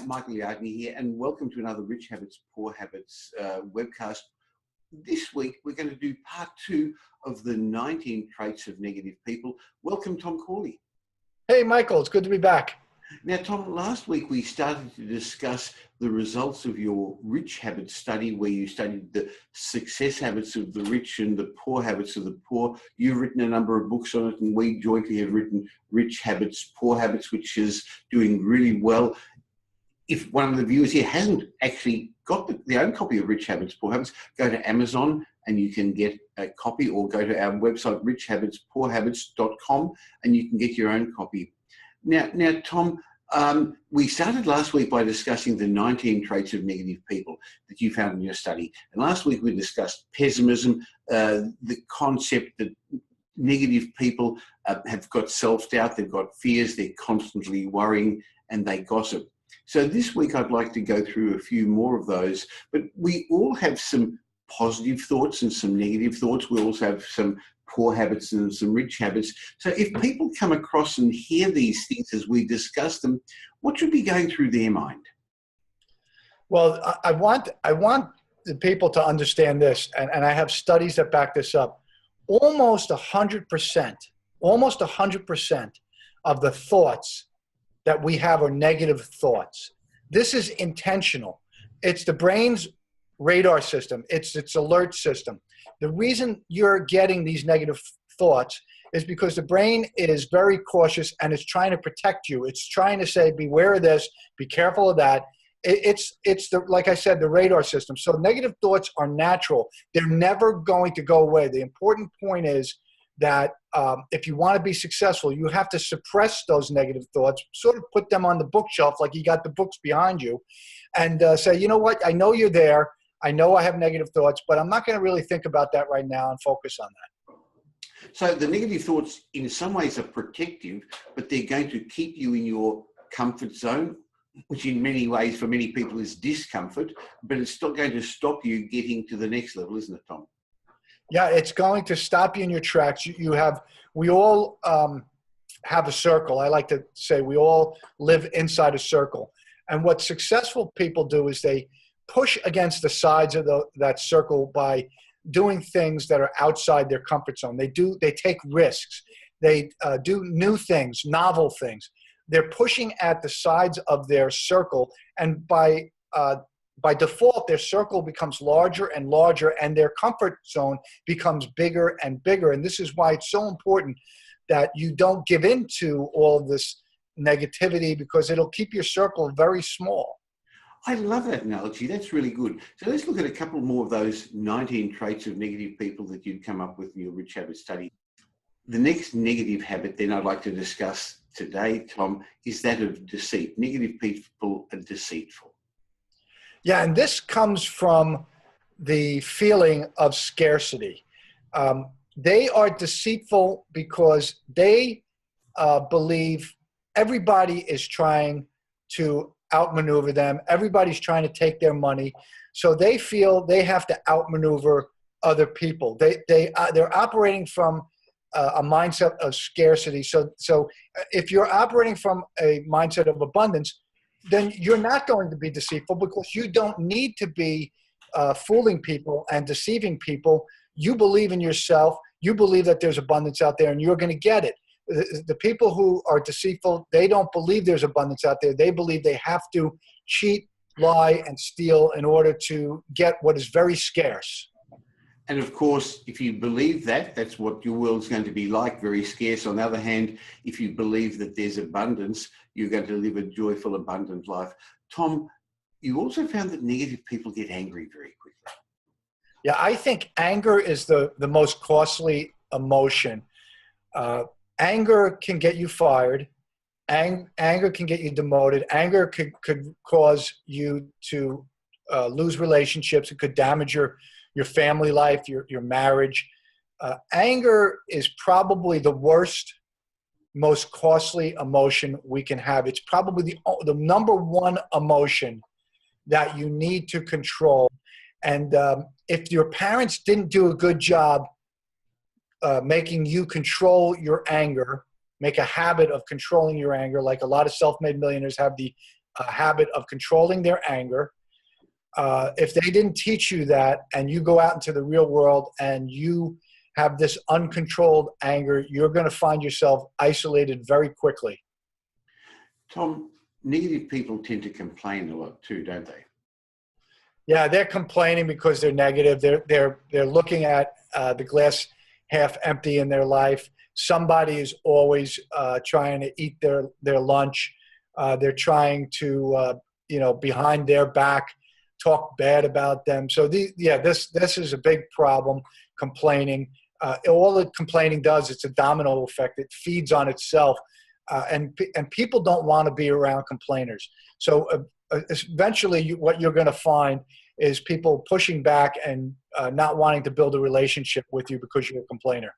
Michael Yardney here, and welcome to another Rich Habits, Poor Habits webcast. This week, we're going to do part 2 of the 19 traits of negative people. Welcome, Tom Corley. Hey, Michael, it's good to be back. Now, Tom, last week we started to discuss the results of your rich habits study, where you studied the success habits of the rich and the poor habits of the poor. You've written a number of books on it, and we jointly have written Rich Habits, Poor Habits, which is doing really well. If one of the viewers here hasn't actually got their own copy of Rich Habits, Poor Habits, go to Amazon and you can get a copy, or go to our website, richhabitspoorhabits.com, and you can get your own copy. Now, Tom, we started last week by discussing the 19 traits of negative people that you found in your study. And last week we discussed pessimism, the concept that negative people have got self-doubt, they've got fears, they're constantly worrying, and they gossip. So this week I'd like to go through a few more of those, but we all have some positive thoughts and some negative thoughts. We also have some poor habits and some rich habits. So if people come across and hear these things as we discuss them, what should be going through their mind? Well, I want the people to understand this, and I have studies that back this up. Almost 100% of the thoughts that we have are negative thoughts. This is intentional. It's the brain's radar system. It's its alert system. The reason you're getting these negative thoughts is because the brain is very cautious and it's trying to protect you. It's trying to say, beware of this, be careful of that. It's the, like I said, the radar system. So negative thoughts are natural. They're never going to go away. The important point is that if you want to be successful, you have to suppress those negative thoughts, sort of put them on the bookshelf like you got the books behind you, and say, you know what, I know you're there. I know I have negative thoughts, but I'm not going to really think about that right now and focus on that. So the negative thoughts in some ways are protective, but they're going to keep you in your comfort zone, which in many ways for many people is discomfort, but it's still going to stop you getting to the next level, isn't it, Tom? Yeah, it's going to stop you in your tracks. We all have a circle. I like to say we all live inside a circle. And what successful people do is they push against the sides of that circle by doing things that are outside their comfort zone. They take risks. They do new things, novel things. They're pushing at the sides of their circle, and by default, their circle becomes larger and larger, and their comfort zone becomes bigger and bigger. And this is why it's so important that you don't give in to all of this negativity, because it'll keep your circle very small. I love that analogy. That's really good. So let's look at a couple more of those 19 traits of negative people that you'd come up with in your Rich Habit study. The next negative habit then I'd like to discuss today, Tom, is that of deceit. Negative people are deceitful. Yeah, and this comes from the feeling of scarcity. They are deceitful because they believe everybody is trying to outmaneuver them. Everybody's trying to take their money. So they feel they have to outmaneuver other people. They're operating from a mindset of scarcity. So if you're operating from a mindset of abundance, then you're not going to be deceitful, because you don't need to be fooling people and deceiving people. You believe in yourself. You believe that there's abundance out there and you're going to get it. The people who are deceitful, they don't believe there's abundance out there. They believe they have to cheat, lie, and steal in order to get what is very scarce. And of course, if you believe that, that's what your world's going to be like, very scarce. On the other hand, if you believe that there's abundance, you're going to live a joyful, abundant life. Tom, you also found that negative people get angry very quickly. Yeah, I think anger is the most costly emotion. Anger can get you fired. Anger can get you demoted. Anger could cause you to lose relationships. It could damage your family life, your marriage. Anger is probably the worst, most costly emotion we can have. It's probably the number one emotion that you need to control. And if your parents didn't do a good job making you control your anger, make a habit of controlling your anger, like a lot of self-made millionaires have the a habit of controlling their anger. If they didn't teach you that, and you go out into the real world and you have this uncontrolled anger, you're going to find yourself isolated very quickly. Tom, negative people tend to complain a lot too, don't they? Yeah, they're complaining because they're negative. They're looking at the glass half empty in their life. Somebody is always trying to eat their lunch. They're trying to, behind their back, talk bad about them. So this is a big problem. Complaining. All that complaining does, it's a domino effect. It feeds on itself, and people don't want to be around complainers. So eventually, what you're going to find is people pushing back and not wanting to build a relationship with you because you're a complainer.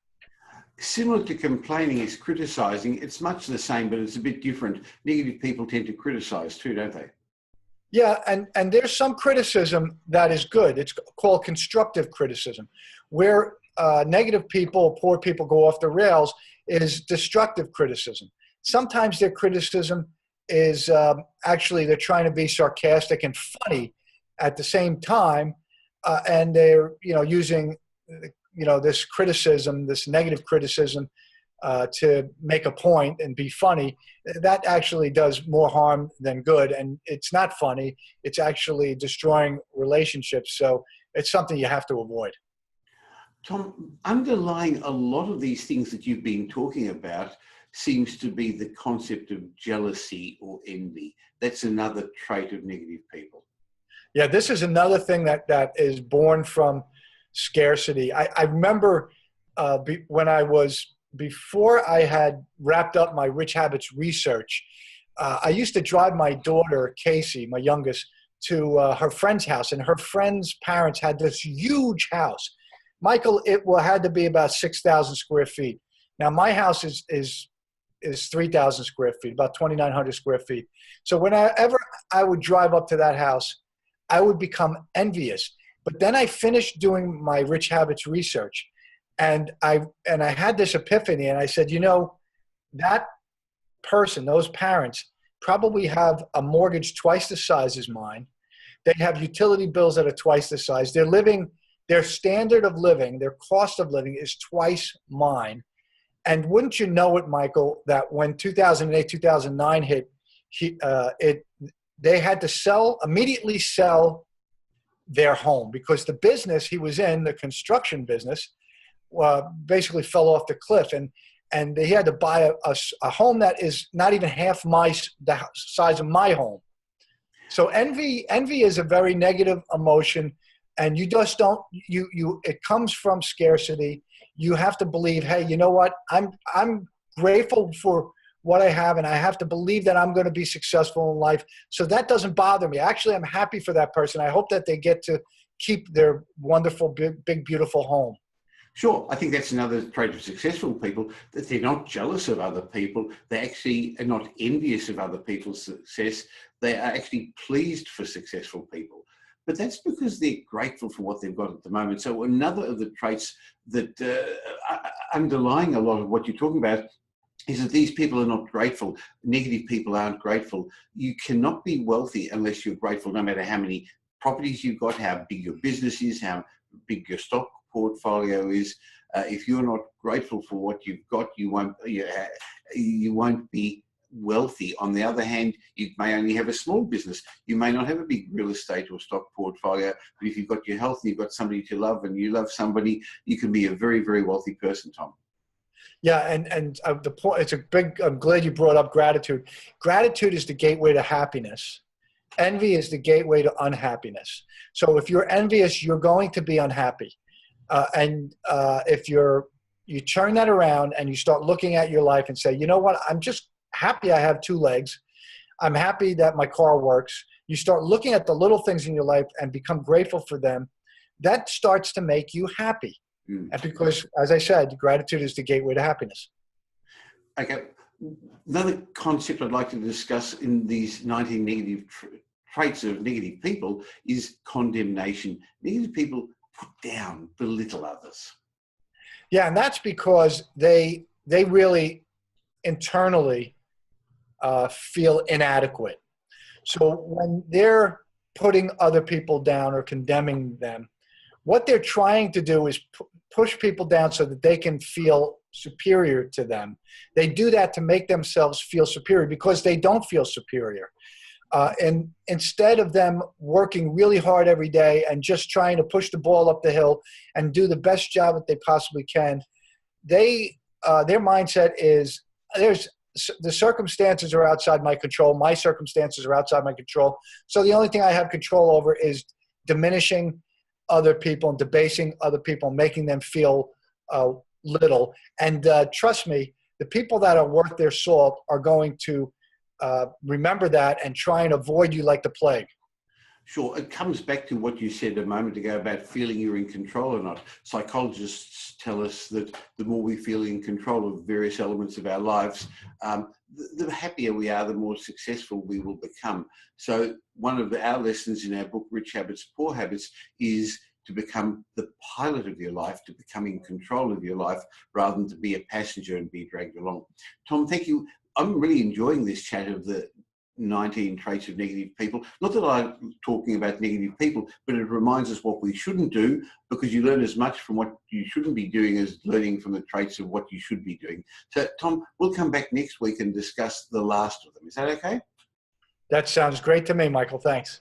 Similar to complaining is criticizing. It's much the same, but it's a bit different. Negative people tend to criticize too, don't they? Yeah, and there's some criticism that is good. It's called constructive criticism. Where negative people, poor people go off the rails is destructive criticism. Sometimes their criticism is actually they're trying to be sarcastic and funny at the same time, and they're using this criticism, this negative criticism, to make a point and be funny. That actually does more harm than good, and it's not funny. It's actually destroying relationships. So it's something you have to avoid. Tom, underlying a lot of these things that you've been talking about seems to be the concept of jealousy or envy. That's another trait of negative people. Yeah, this is another thing that is born from scarcity. I remember before I had wrapped up my Rich Habits research, I used to drive my daughter, Casey, my youngest, to her friend's house, and her friend's parents had this huge house. Michael, it had to be about 6,000 square feet. Now, my house is 3,000 square feet, about 2,900 square feet. So whenever I would drive up to that house, I would become envious. But then I finished doing my Rich Habits research, and I had this epiphany, and I said, that person, those parents, probably have a mortgage twice the size as mine. They have utility bills that are twice the size. Their standard of living, their cost of living is twice mine. And wouldn't you know it, Michael, that when 2008, 2009 hit, they had to immediately sell their home because the business he was in, the construction business, basically fell off the cliff. And he had to buy a home that is not even half the size of my home. So envy is a very negative emotion, and you just don't, it comes from scarcity. You have to believe, hey, you know what? I'm grateful for what I have, and I have to believe that I'm going to be successful in life. So that doesn't bother me. Actually, I'm happy for that person. I hope that they get to keep their wonderful, big, beautiful home. Sure. I think that's another trait of successful people, that they're not jealous of other people. They actually are not envious of other people's success. They are actually pleased for successful people. But that's because they're grateful for what they've got at the moment. So another of the traits that underlying a lot of what you're talking about is that these people are not grateful. Negative people aren't grateful. You cannot be wealthy unless you're grateful, no matter how many properties you've got, how big your business is, how big your stock portfolio is. If you're not grateful for what you've got, you won't be wealthy. On the other hand, you may only have a small business. You may not have a big real estate or stock portfolio, but if you've got your health and you've got somebody to love and you love somebody, you can be a very, very wealthy person, Tom. Yeah, and the point, I'm glad you brought up gratitude. Gratitude is the gateway to happiness. Envy is the gateway to unhappiness. So if you're envious, you're going to be unhappy. If you turn that around and you start looking at your life and say, you know what, I'm just happy I have two legs. I'm happy that my car works. You start looking at the little things in your life and become grateful for them. That starts to make you happy. And because, as I said, gratitude is the gateway to happiness. Okay. Another concept I'd like to discuss in these 19 negative traits of negative people is condemnation. Negative people put down, belittle others. Yeah, and that's because they really internally feel inadequate. So when they're putting other people down or condemning them, what they're trying to do is push people down so that they can feel superior to them. They do that to make themselves feel superior because they don't feel superior. And instead of them working really hard every day and just trying to push the ball up the hill and do the best job that they possibly can, their mindset is the circumstances are outside my control. My circumstances are outside my control. So the only thing I have control over is diminishing other people and debasing other people, making them feel little. And trust me, the people that are worth their salt are going to remember that and try and avoid you like the plague. Sure. It comes back to what you said a moment ago about feeling you're in control or not. Psychologists tell us that the more we feel in control of various elements of our lives, the happier we are, the more successful we will become. So one of our lessons in our book, Rich Habits, Poor Habits, is to become the pilot of your life, to become in control of your life, rather than to be a passenger and be dragged along. Tom, thank you. I'm really enjoying this chat of the 19 traits of negative people. Not that I'm talking about negative people, but it reminds us what we shouldn't do, because you learn as much from what you shouldn't be doing as learning from the traits of what you should be doing. So, Tom, we'll come back next week and discuss the last of them. Is that okay? That sounds great to me, Michael. Thanks.